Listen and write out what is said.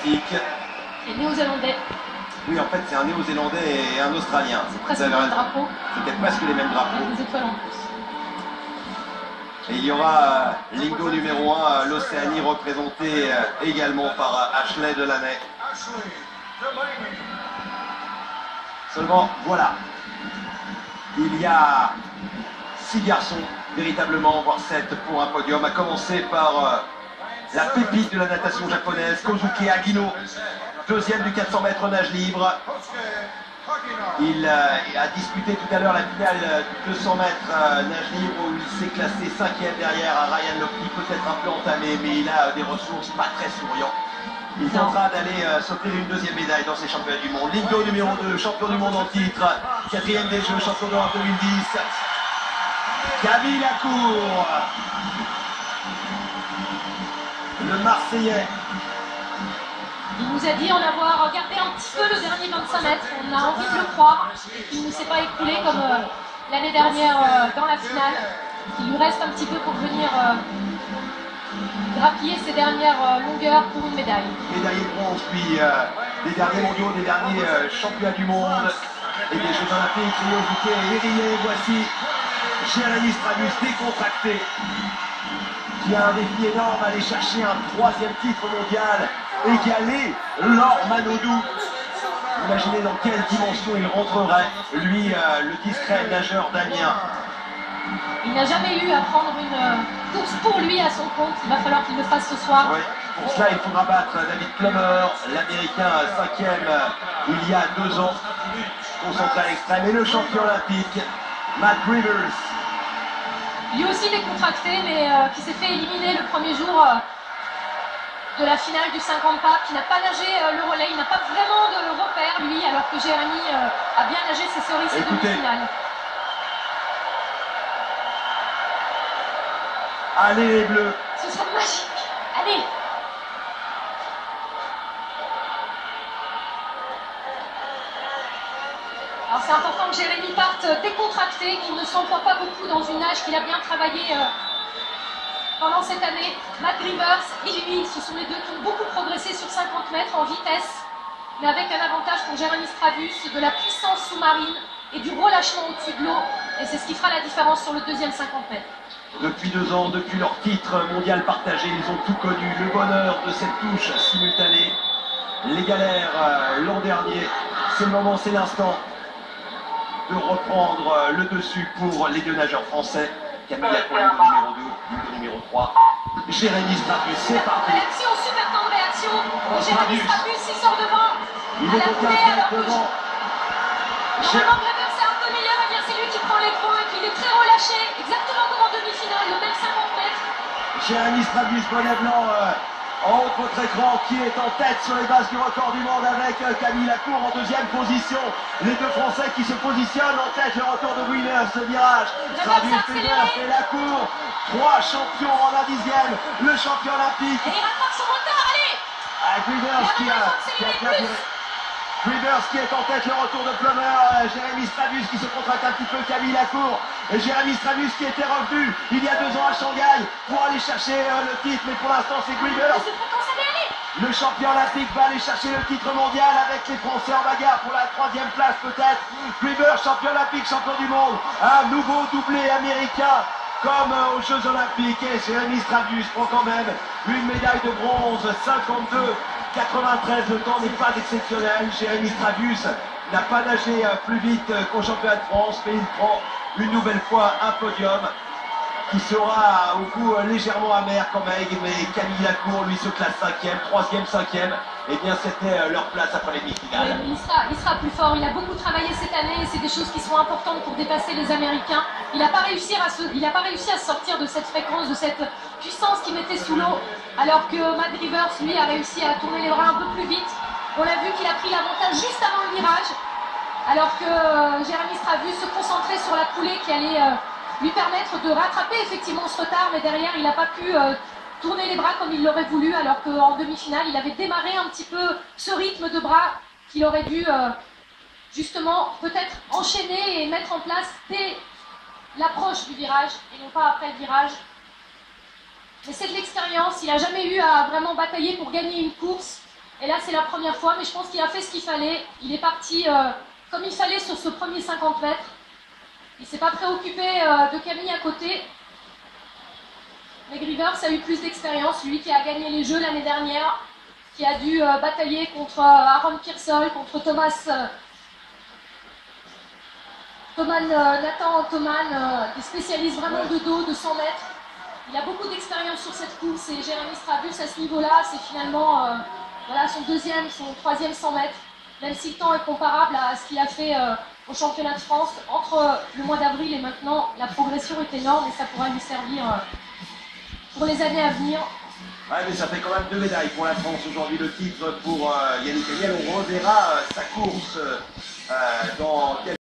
olympiques. Et néo-zélandais. Oui, en fait, c'est un néo-zélandais et un australien. C'est presque le même drapeau. C'est peut-être presque les mêmes drapeaux. Avec des étoiles en plus. Et il y aura Lingo numéro 1, l'Océanie représentée également par Ashley Delaney. Seulement, voilà. Il y a 6 garçons, véritablement, voire 7 pour un podium, à commencer par la pépite de la natation japonaise, Kozuki Agino, deuxième du 400 mètres nage libre. Il a disputé tout à l'heure la finale du 200 mètres nage libre où il s'est classé 5e derrière à Ryan Lochte, peut-être un peu entamé, mais il a des ressources pas très souriantes. Il tentera d'aller s'offrir une deuxième médaille dans ces championnats du monde. Lingo numéro 2, champion du monde en titre, 4e des Jeux, champion d'Europe 2010. Camille Lacour, le Marseillais. Il nous a dit en avoir regardé un petit peu le dernier 25 mètres. On a envie de le croire. Il ne s'est pas écoulé comme l'année dernière dans la finale. Il lui reste un petit peu pour venir grappiller ses dernières longueurs pour une médaille. Médaillé de bronze, puis des derniers mondiaux, des derniers championnats du monde et des Jeux olympiques. Rio Juquet et Érié, voici Jérémy Stravus décontracté, qui a un défi énorme, aller chercher un 3e titre mondial, égaler Laure Manodou. Imaginez dans quelle dimension il rentrerait, lui, le discret nageur d'Amiens. Il n'a jamais eu à prendre une course pour lui à son compte. Il va falloir qu'il le fasse ce soir. Oui, pour cela, il faudra battre David Plummer, l'Américain 5e il y a 2 ans, concentré à l'extrême, et le champion olympique, Matt Rivers. Lui aussi décontracté, mais qui s'est fait éliminer le premier jour de la finale du 50 pas, qui n'a pas nagé le relais. Il n'a pas vraiment de repère, lui, alors que Jérémy a bien nagé ses séries, ses demi-finales. Allez les Bleus. Ce serait magique. Allez. Alors c'est important que Jérémy parte décontracté, qu'il ne s'emploie pas beaucoup dans une nage qu'il a bien travaillé pendant cette année. Matt Rivers et lui, ce sont les deux qui ont beaucoup progressé sur 50 mètres en vitesse, mais avec un avantage pour Jérémy Stravus, de la puissance sous-marine et du relâchement au-dessus de l'eau. Et c'est ce qui fera la différence sur le deuxième 50 mètres. Depuis 2 ans, depuis leur titre mondial partagé, ils ont tout connu. Le bonheur de cette touche simultanée, les galères l'an dernier. C'est le moment, c'est l'instant de reprendre le dessus pour les 2 nageurs français. Camille Lacour, numéro 2, Lingo numéro 3. Jérémy Stravus, c'est parti. Réaction, super temps de réaction. Jérémy Stravus, il sort devant. Il est au 15 mètres devant. Normalement, Brever, c'est un peu meilleur. Et bien, c'est lui qui prend les points et qui est très relâché. Exactement comme en demi-finale, le même 50 mètres. Jérémy Stravus, bonnet blanc en haut de votre écran, qui est en tête sur les bases du record du monde avec Camille Lacour en 2e position. Les 2 Français qui se positionnent en tête, le record de Winners, ce virage. Stravus, Rivers et Lacour, 3 champions en la 10e, le champion olympique. Et il rattrape son retard, allez. Avec Rivers qui a Rivers qui est en tête, le retour de Plummer, Jérémy Stravus qui se contracte un petit peu, Camille Lacour, et Jérémy Stravus qui était revenu il y a 2 ans à Shanghai pour aller chercher le titre, mais pour l'instant c'est Rivers. Le champion olympique va aller chercher le titre mondial avec les Français en bagarre pour la 3e place peut-être. Rivers, champion olympique, champion du monde, un nouveau doublé américain comme aux Jeux olympiques, et Jérémy Stravus prend quand même une médaille de bronze, 52-93, le temps n'est pas exceptionnel. Jérémy Stravus n'a pas nagé plus vite qu'au championnat de France, mais il prend une nouvelle fois un podium qui sera au goût légèrement amer quand même, mais Camille Lacour lui se classe 5e, 3e, 5e, et bien c'était leur place après les demi-finales. Oui, il sera plus fort, il a beaucoup travaillé cette année et c'est des choses qui sont importantes pour dépasser les Américains. Il n'a pas réussi à se sortir de cette fréquence, de cette puissance qu'il mettait sous l'eau, alors que Matt Rivers lui a réussi à tourner les bras un peu plus vite. On a vu qu'il a pris l'avantage juste avant le virage, alors que Jérémy Stravus se concentrait sur la coulée qui allait lui permettre de rattraper effectivement ce retard, mais derrière il n'a pas pu tourner les bras comme il l'aurait voulu, alors qu'en demi-finale il avait démarré un petit peu ce rythme de bras qu'il aurait dû justement peut-être enchaîner et mettre en place dès l'approche du virage et non pas après le virage. Mais c'est de l'expérience, il n'a jamais eu à vraiment batailler pour gagner une course. Et là, c'est la première fois, mais je pense qu'il a fait ce qu'il fallait. Il est parti comme il fallait sur ce premier 50 mètres. Il ne s'est pas préoccupé de Camille à côté. Mais Rivers a eu plus d'expérience, lui qui a gagné les Jeux l'année dernière, qui a dû batailler contre Aaron Pearsall, contre Nathan Thoman, des spécialistes vraiment de dos, de 100 mètres. Il a beaucoup d'expérience sur cette course et Jérémy Strabus à ce niveau-là, c'est finalement voilà, son troisième 100 mètres. Même si le temps est comparable à ce qu'il a fait au championnat de France, entre le mois d'avril et maintenant, la progression est énorme et ça pourra lui servir pour les années à venir. Ouais, mais ça fait quand même 2 médailles pour la France aujourd'hui, le titre pour Yannick Agnel. On reverra sa course dans quelques